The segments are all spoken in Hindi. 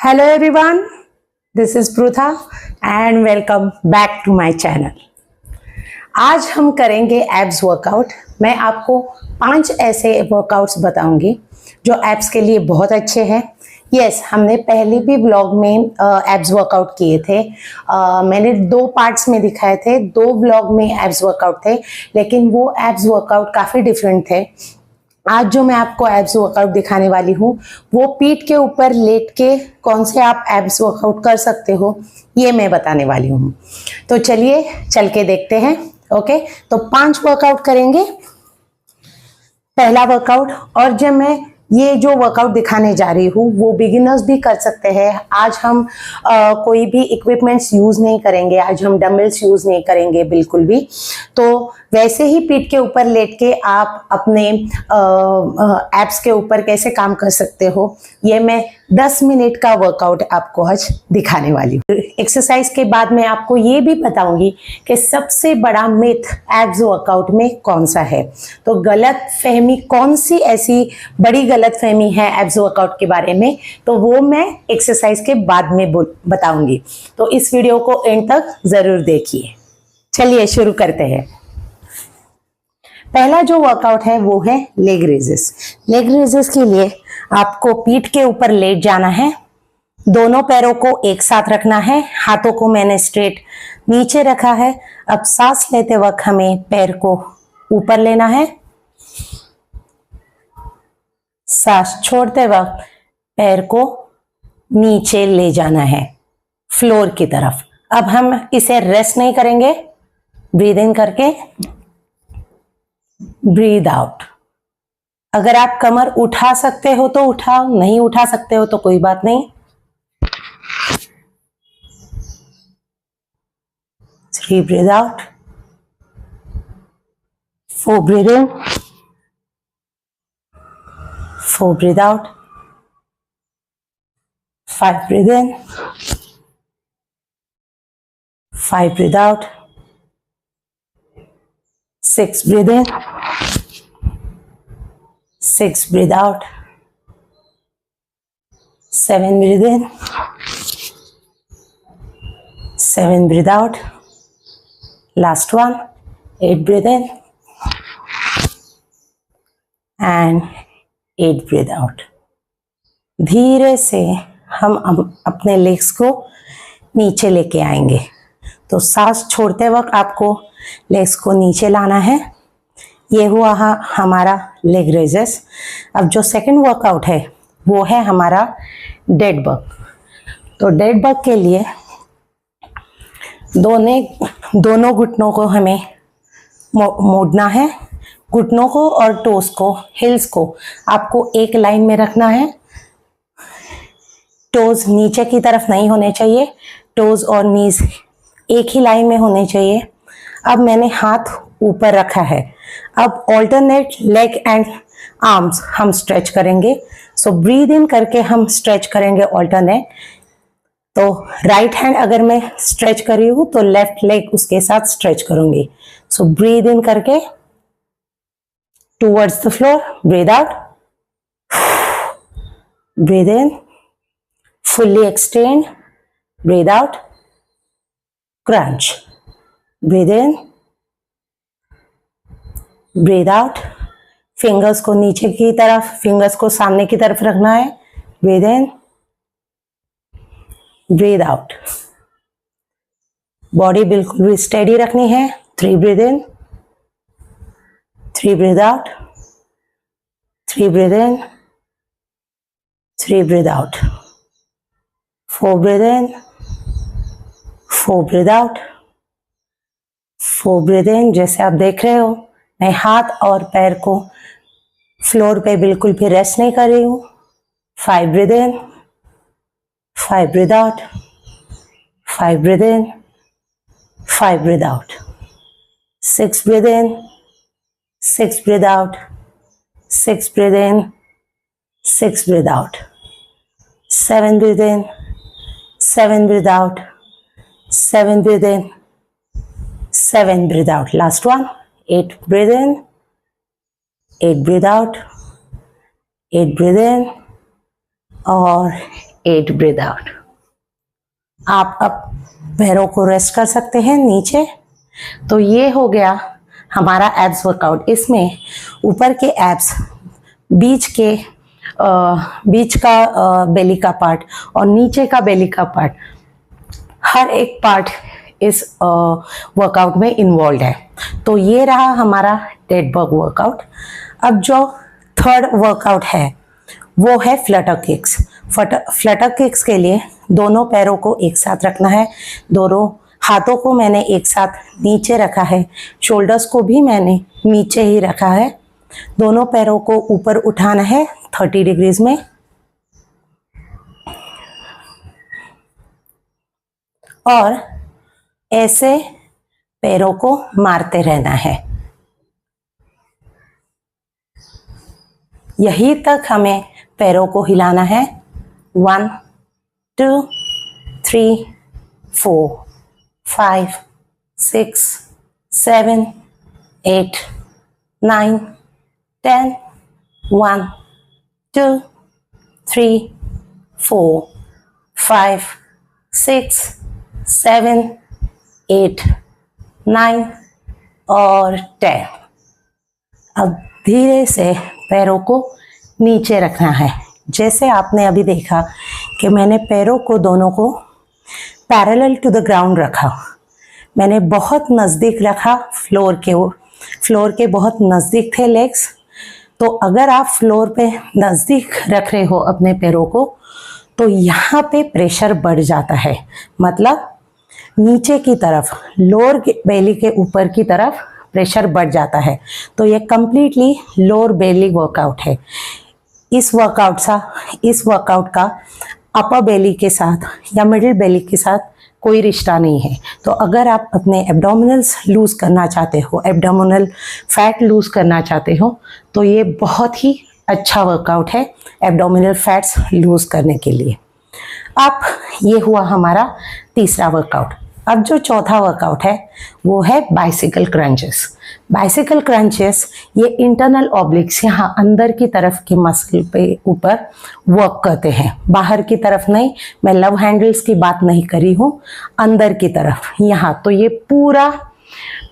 Hello everyone, this is Pritha and welcome back to my channel. आज हम करेंगे एब्स वर्कआउट। मैं आपको 5 ऐसे वर्कआउट्स बताऊंगी जो एब्स के लिए बहुत अच्छे हैं। यस, हमने पहले भी ब्लॉग में एब्स वर्कआउट किए थे। मैंने 2 पार्ट्स में दिखाए थे, 2 ब्लॉग में एब्स वर्कआउट थे, लेकिन वो एब्स वर्कआउट काफ़ी डिफरेंट थे। आज जो मैं आपको एब्स वर्कआउट दिखाने वाली हूँ वो पीठ के ऊपर लेट के कौन से आप एब्स वर्कआउट कर सकते हो, ये मैं बताने वाली हूँ। तो चलिए चल के देखते हैं। ओके, तो 5 वर्कआउट करेंगे। पहला वर्कआउट, और जब मैं ये जो वर्कआउट दिखाने जा रही हूँ वो बिगिनर्स भी कर सकते हैं। आज हम कोई भी इक्विपमेंट्स यूज़ नहीं करेंगे, आज हम डंबल्स यूज़ नहीं करेंगे बिल्कुल भी। तो वैसे ही पीठ के ऊपर लेट के आप अपने एब्स के ऊपर कैसे काम कर सकते हो, ये मैं 10 मिनट का वर्कआउट आपको आज दिखाने वाली हूँ। एक्सरसाइज के बाद मैं आपको ये भी बताऊंगी कि सबसे बड़ा मिथ एब्स वर्कआउट में कौन सा है। तो गलत फहमी, कौन सी ऐसी बड़ी गलत फहमी है एब्स वर्कआउट के बारे में, तो वो मैं एक्सरसाइज के बाद में बताऊंगी। तो इस वीडियो को एंड तक जरूर देखिए। चलिए शुरू करते हैं। पहला जो वर्कआउट है वो है लेग रेजेस। लेग रेजेस के लिए आपको पीठ के ऊपर लेट जाना है, दोनों पैरों को एक साथ रखना है, हाथों को मैंने स्ट्रेट नीचे रखा है। अब सांस लेते वक्त हमें पैर को ऊपर लेना है, सांस छोड़ते वक्त पैर को नीचे ले जाना है फ्लोर की तरफ। अब हम इसे रेस्ट नहीं करेंगे, ब्रीद इन करके ब्रीद आउट। अगर आप कमर उठा सकते हो तो उठाओ, नहीं उठा सकते हो तो कोई बात नहीं। 3 breathe out, 4 breathe in, 4 breathe out, 5 breathe in, 5 breathe out, 6 breathe in, 6 breathe out, 7 breathe in, 7 breathe out, last one, 8 breathe in and 8 breathe out। धीरे से हम अपने लेग्स को नीचे लेके आएंगे। तो सांस छोड़ते वक्त आपको लेग्स को नीचे लाना है। ये हुआ हमारा लेग रेजेस। अब जो सेकंड वर्कआउट है वो है हमारा डेड बग। तो डेड बग के लिए दोनों घुटनों को हमें मोड़ना है। घुटनों को और टोस को, हिल्स को आपको एक लाइन में रखना है। टोज नीचे की तरफ नहीं होने चाहिए, टोज और नीज एक ही लाइन में होने चाहिए। अब मैंने हाथ ऊपर रखा है। अब ऑल्टरनेट लेग एंड आर्म्स हम स्ट्रेच करेंगे। सो ब्रीद इन करके हम स्ट्रेच करेंगे ऑल्टरनेट। तो राइट हैंड अगर मैं स्ट्रेच कर रही हूं तो लेफ्ट लेग उसके साथ स्ट्रेच करूंगी। सो ब्रीद इन करके towards the floor, breathe out, breathe in, fully extend, breathe out, crunch, breathe in, breathe out. Fingers को नीचे की तरफ, फिंगर्स को सामने की तरफ रखना है। Breathe in, breathe out. Body बिल्कुल भी स्टेडी रखनी है। 3 breathe in, 3 breathe out, 3 breathe in, 3 breathe out, 4 breathe in, 4 breathe out, 4 breathe in. जैसे आप देख रहे हो मैं हाथ और पैर को फ्लोर पे बिल्कुल भी रेस्ट नहीं कर रही हूँ। 5 breathe in, 5 breathe out, 5 breathe in, 5 breathe out, 6 breathe in, 6 breathe out, 6 breathe in, 6 breathe out, 7 breathe in, 7 breathe out, 7 breathe in, 7 breathe out, last one, 8 breathe in, 8 breathe out, 8 breathe in और 8 ब्रीद आउट। आप अब पैरों को रेस्ट कर सकते हैं नीचे। तो ये हो गया हमारा एब्स वर्कआउट। इसमें ऊपर के एब्स, बीच का बेली का पार्ट और नीचे का बेली का पार्ट, हर एक पार्ट इस वर्कआउट में इन्वॉल्व है। तो ये रहा हमारा डेड बग वर्कआउट। अब जो थर्ड वर्कआउट है वो है फ्लटर किक्स। फ्लटर किक्स के लिए दोनों पैरों को एक साथ रखना है, दोनों हाथों को मैंने एक साथ नीचे रखा है, शोल्डर्स को भी मैंने नीचे ही रखा है, दोनों पैरों को ऊपर उठाना है 30 डिग्रीज में और ऐसे पैरों को मारते रहना है। यहीं तक हमें पैरों को हिलाना है। 1 2 3 4 5 6 7 8 9 10 1 2 3 4 5 6 7 8 9 और 10। अब धीरे से पैरों को नीचे रखना है। जैसे आपने अभी देखा कि मैंने पैरों को दोनों को पैरेलल टू द ग्राउंड रखा। मैंने बहुत नज़दीक रखा फ्लोर के बहुत नज़दीक थे लेग्स। तो अगर आप फ्लोर पे नज़दीक रख रहे हो अपने पैरों को तो यहाँ पे प्रेशर बढ़ जाता है, मतलब नीचे की तरफ, लोअर बेली के ऊपर की तरफ प्रेशर बढ़ जाता है। तो ये कम्प्लीटली लोअर बेली वर्कआउट है। इस वर्कआउट का अपर बेली के साथ या मिडिल बेली के साथ कोई रिश्ता नहीं है। तो अगर आप अपने एब्डोमिनल्स लूज़ करना चाहते हो, एब्डोमिनल फैट लूज़ करना चाहते हो, तो ये बहुत ही अच्छा वर्कआउट है एब्डोमिनल फैट्स लूज़ करने के लिए। अब ये हुआ हमारा तीसरा वर्कआउट। अब जो चौथा वर्कआउट है वो है बाइसिकल क्रंचेस। बाइसिकल क्रंचेस ये इंटरनल ऑब्लिक्स, यहाँ अंदर की तरफ के मसल पे ऊपर वर्क करते हैं, बाहर की तरफ नहीं। मैं लव हैंडल्स की बात नहीं करी हूँ, अंदर की तरफ यहाँ। तो ये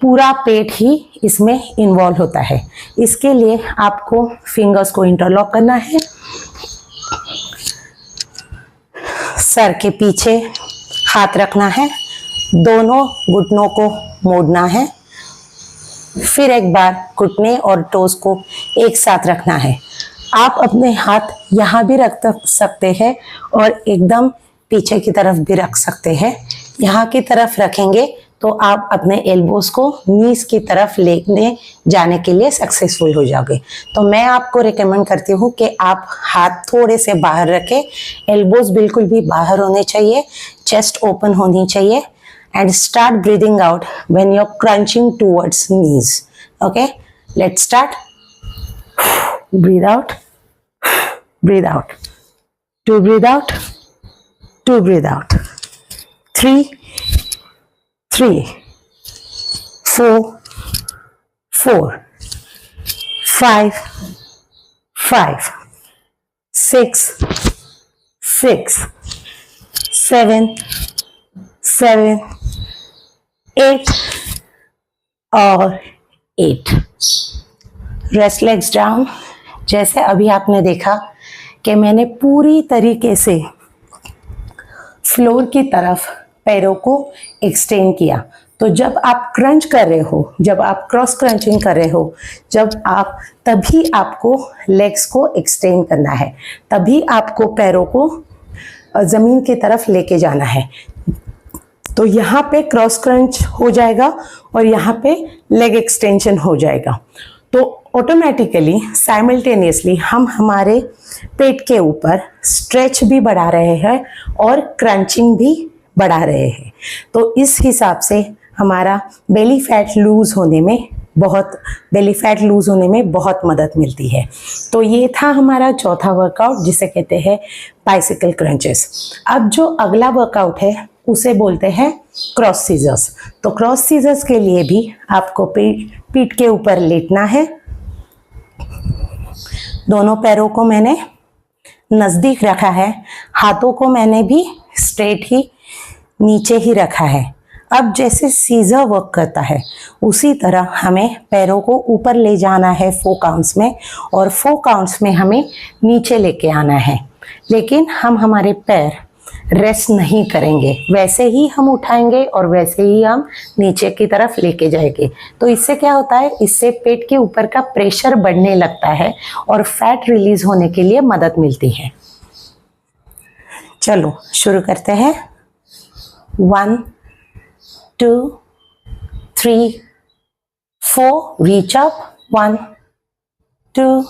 पूरा पेट ही इसमें इन्वॉल्व होता है। इसके लिए आपको फिंगर्स को इंटरलॉक करना है, सर के पीछे हाथ रखना है, दोनों घुटनों को मोड़ना है, फिर एक बार घुटने और टोस को एक साथ रखना है। आप अपने हाथ यहाँ भी रख सकते हैं और एकदम पीछे की तरफ भी रख सकते हैं। यहाँ की तरफ रखेंगे तो आप अपने एल्बोस को नीज की तरफ लेने जाने के लिए सक्सेसफुल हो जाओगे। तो मैं आपको रिकमेंड करती हूँ कि आप हाथ थोड़े से बाहर रखें, एल्बोस बिल्कुल भी बाहर होने चाहिए, चेस्ट ओपन होनी चाहिए, and start breathing out when you're crunching towards knees. Okay, let's start. Breathe out, breathe out, 2 breathe out, 2 breathe out, 3 3 4 4 5 5 6 6 7 7 8 और 8। Rest legs down. जैसे अभी आपने देखा कि मैंने पूरी तरीके से फ्लोर की तरफ पैरों को एक्सटेंड किया। तो जब आप क्रंच कर रहे हो, जब आप क्रॉस क्रंचिंग कर रहे हो, तभी आपको लेग्स को एक्सटेंड करना है, तभी आपको पैरों को ज़मीन की तरफ लेके जाना है। तो यहाँ पे क्रॉस क्रंच हो जाएगा और यहाँ पे लेग एक्सटेंशन हो जाएगा। तो ऑटोमेटिकली साइमल्टेनियसली हम हमारे पेट के ऊपर स्ट्रेच भी बढ़ा रहे हैं और क्रंचिंग भी बढ़ा रहे हैं। तो इस हिसाब से हमारा बेली फैट लूज़ होने में बहुत मदद मिलती है। तो ये था हमारा चौथा वर्कआउट जिसे कहते हैं बाइसिकल क्रंचेस। अब जो अगला वर्कआउट है उसे बोलते हैं क्रॉस सीजर्स। तो क्रॉस सीजर्स के लिए भी आपको पीठ के ऊपर लेटना है। दोनों पैरों को मैंने नज़दीक रखा है, हाथों को मैंने भी स्ट्रेट ही नीचे ही रखा है। अब जैसे सीजर वर्क करता है उसी तरह हमें पैरों को ऊपर ले जाना है 4 काउंट्स में, और 4 काउंट्स में हमें नीचे लेके आना है। लेकिन हम हमारे पैर रेस्ट नहीं करेंगे, वैसे ही हम उठाएंगे और वैसे ही हम नीचे की तरफ लेके जाएंगे। तो इससे क्या होता है, इससे पेट के ऊपर का प्रेशर बढ़ने लगता है और फैट रिलीज होने के लिए मदद मिलती है। चलो शुरू करते हैं। 1 2 3 4, reach up. 1 2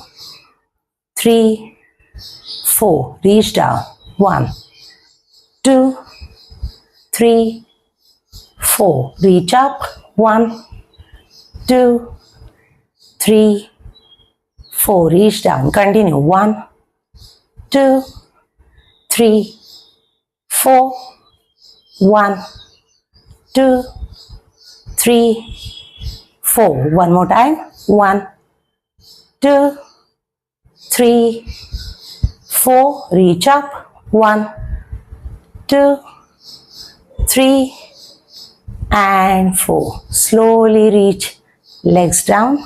3 4, reach down. 1 2 3 4, reach up। 1 2 3 4, reach down। Continue। 1 2 3 4, 1 2 3 4, one more time। 1 2 3 4, reach up। 1 2 3 and 4, slowly reach legs down।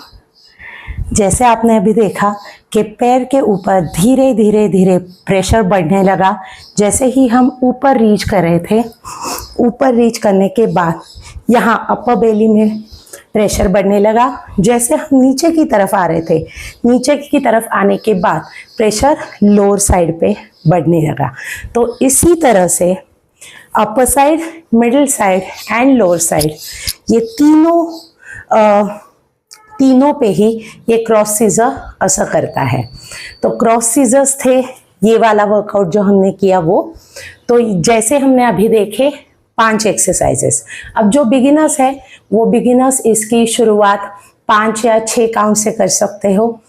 जैसे आपने अभी देखा कि पैर के ऊपर धीरे धीरे धीरे प्रेशर बढ़ने लगा। जैसे ही हम ऊपर रीच कर रहे थे, ऊपर रीच करने के बाद यहाँ अपर बेली में प्रेशर बढ़ने लगा। जैसे हम नीचे की तरफ आ रहे थे, नीचे की तरफ आने के बाद प्रेशर लोअर साइड पे बढ़ने लगा। तो इसी तरह से upper side, middle side and lower side, ये तीनों पे ही ये क्रॉस सीजर असर करता है। तो क्रॉस सीजर्स थे ये वाला वर्कआउट जो हमने किया वो। तो जैसे हमने अभी देखे 5 एक्सरसाइजेस। अब जो बिगिनर्स है वो बिगिनर्स इसकी शुरुआत 5 या 6 काउंट से कर सकते हो।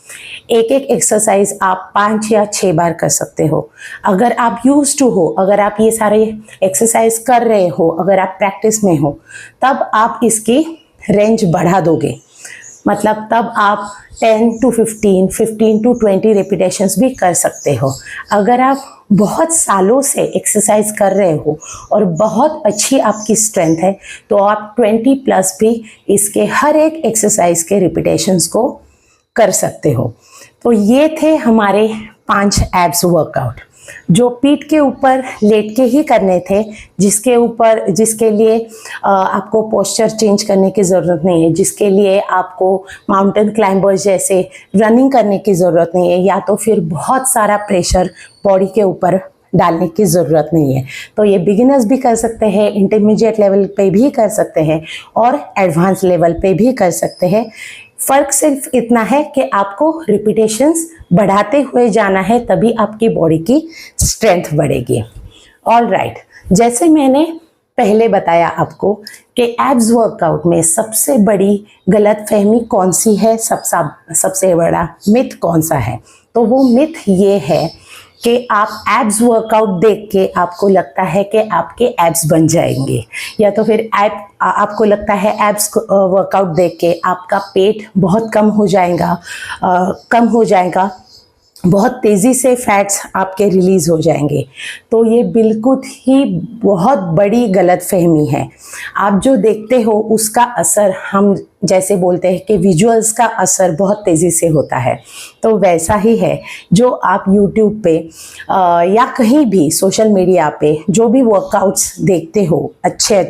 एक एक्सरसाइज आप 5 या 6 बार कर सकते हो। अगर आप यूज्ड टू हो, अगर आप ये सारे एक्सरसाइज कर रहे हो, अगर आप प्रैक्टिस में हो, तब आप इसकी रेंज बढ़ा दोगे। मतलब तब आप 10 to 15, 15 to 20 रेपिटेशंस भी कर सकते हो। अगर आप बहुत सालों से एक्सरसाइज कर रहे हो और बहुत अच्छी आपकी स्ट्रेंथ है तो आप 20+ भी इसके हर एक एक्सरसाइज के रिपीटेशंस को कर सकते हो। तो ये थे हमारे 5 एब्स वर्कआउट जो पीठ के ऊपर लेट के ही करने थे, जिसके लिए आपको पोस्चर चेंज करने की ज़रूरत नहीं है, जिसके लिए आपको माउंटेन क्लाइंबर्स जैसे रनिंग करने की ज़रूरत नहीं है, या तो फिर बहुत सारा प्रेशर बॉडी के ऊपर डालने की ज़रूरत नहीं है। तो ये बिगिनर्स भी कर सकते हैं, इंटरमीडिएट लेवल पे भी कर सकते हैं और एडवांस लेवल पे भी कर सकते हैं। फ़र्क सिर्फ इतना है कि आपको रिपीटेशंस बढ़ाते हुए जाना है, तभी आपकी बॉडी की स्ट्रेंथ बढ़ेगी। ऑल राइट, जैसे मैंने पहले बताया आपको कि एब्स वर्कआउट में सबसे बड़ी गलतफहमी कौन सी है, सबसे बड़ा मिथ कौन सा है, तो वो मिथ ये है कि आप एब्स वर्कआउट देख के आपको लगता है कि आपके एब्स बन जाएंगे, या तो फिर आपको लगता है एब्स वर्कआउट देख के आपका पेट बहुत कम हो जाएगा, बहुत तेज़ी से फैट्स आपके रिलीज़ हो जाएंगे। तो ये बिल्कुल ही बहुत बड़ी गलतफहमी है। आप जो देखते हो उसका असर, हम जैसे बोलते हैं कि विजुअल्स का असर बहुत तेज़ी से होता है, तो वैसा ही है जो आप यूट्यूब पे या कहीं भी सोशल मीडिया पे जो भी वर्कआउट्स देखते हो अच्छे,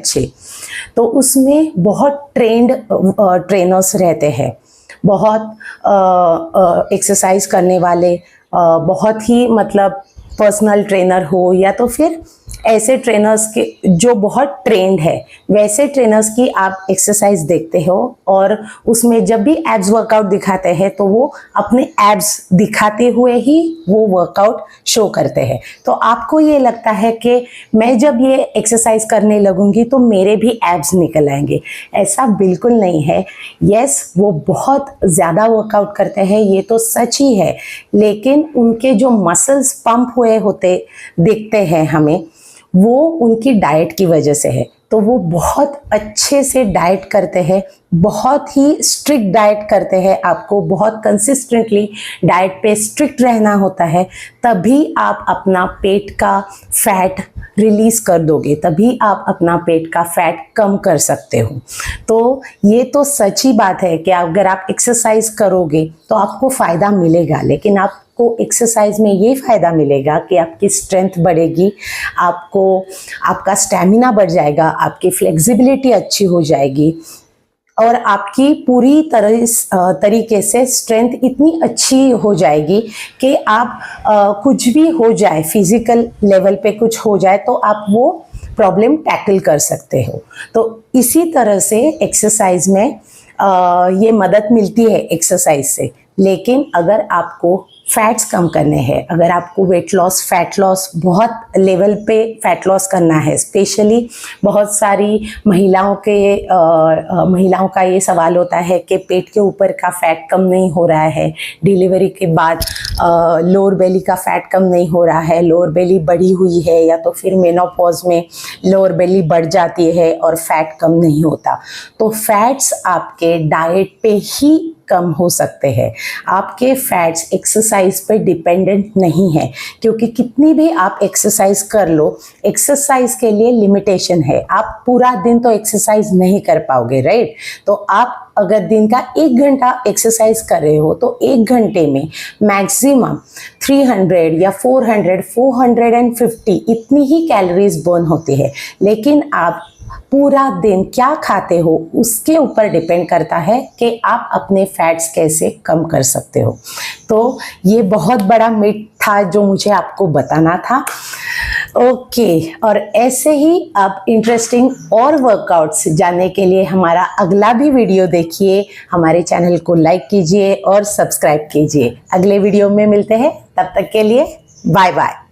तो उसमें बहुत ट्रेनर्स रहते हैं, बहुत एक्सरसाइज करने वाले, बहुत ही मतलब पर्सनल ट्रेनर हो, या तो फिर ऐसे ट्रेनर्स के जो बहुत ट्रेंड है, वैसे ट्रेनर्स की आप एक्सरसाइज देखते हो और उसमें जब भी एब्स वर्कआउट दिखाते हैं तो वो अपने एब्स दिखाते हुए ही वो वर्कआउट शो करते हैं। तो आपको ये लगता है कि मैं जब ये एक्सरसाइज करने लगूंगी तो मेरे भी एब्स निकल आएंगे। ऐसा बिल्कुल नहीं है। यस, वो बहुत ज़्यादा वर्कआउट करते हैं, ये तो सच ही है, लेकिन उनके जो मसल्स पंप हुए होते दिखते हैं हमें, वो उनकी डाइट की वजह से है। तो वो बहुत अच्छे से डाइट करते हैं, बहुत ही स्ट्रिक्ट डाइट करते हैं। आपको बहुत कंसिस्टेंटली डाइट पे स्ट्रिक्ट रहना होता है, तभी आप अपना पेट का फैट रिलीज कर दोगे, तभी आप अपना पेट का फैट कम कर सकते हो। तो ये तो सच्ची बात है कि अगर आप एक्सरसाइज करोगे तो आपको फ़ायदा मिलेगा, लेकिन आपको एक्सरसाइज में ये फ़ायदा मिलेगा कि आपकी स्ट्रेंथ बढ़ेगी, आपका स्टैमिना बढ़ जाएगा, आपकी फ्लेक्सिबिलिटी अच्छी हो जाएगी और आपकी पूरी तरीके से स्ट्रेंथ इतनी अच्छी हो जाएगी कि आप कुछ भी हो जाए, फिजिकल लेवल पे कुछ हो जाए तो आप वो प्रॉब्लम टैकल कर सकते हो। तो इसी तरह से एक्सरसाइज में ये मदद मिलती है एक्सरसाइज से। लेकिन अगर आपको फैट्स कम करने हैं, अगर आपको फैट लॉस बहुत लेवल पे फैट लॉस करना है, स्पेशली बहुत सारी महिलाओं का ये सवाल होता है कि पेट के ऊपर का फैट कम नहीं हो रहा है, डिलीवरी के बाद लोअर बेली का फैट कम नहीं हो रहा है, लोअर बेली बढ़ी हुई है, या तो फिर मेनोपॉज में लोअर बेली बढ़ जाती है और फैट कम नहीं होता। तो फैट्स आपके डाइट पे ही कम हो सकते हैं। आपके फैट्स एक्सरसाइज पे डिपेंडेंट नहीं है, क्योंकि कितनी भी आप एक्सरसाइज कर लो, एक्सरसाइज के लिए लिमिटेशन है। आप पूरा दिन तो एक्सरसाइज नहीं कर पाओगे, राइट? तो आप अगर दिन का 1 घंटा एक्सरसाइज कर रहे हो तो 1 घंटे में मैक्सिमम 300 या 450 इतनी ही कैलोरीज बर्न होती है। लेकिन आप पूरा दिन क्या खाते हो उसके ऊपर डिपेंड करता है कि आप अपने फैट्स कैसे कम कर सकते हो। तो ये बहुत बड़ा मिथ था जो मुझे आपको बताना था। ओके, और ऐसे ही आप इंटरेस्टिंग और वर्कआउट्स जानने के लिए हमारा अगला भी वीडियो देखिए, हमारे चैनल को लाइक कीजिए और सब्सक्राइब कीजिए। अगले वीडियो में मिलते हैं, तब तक के लिए बाय बाय।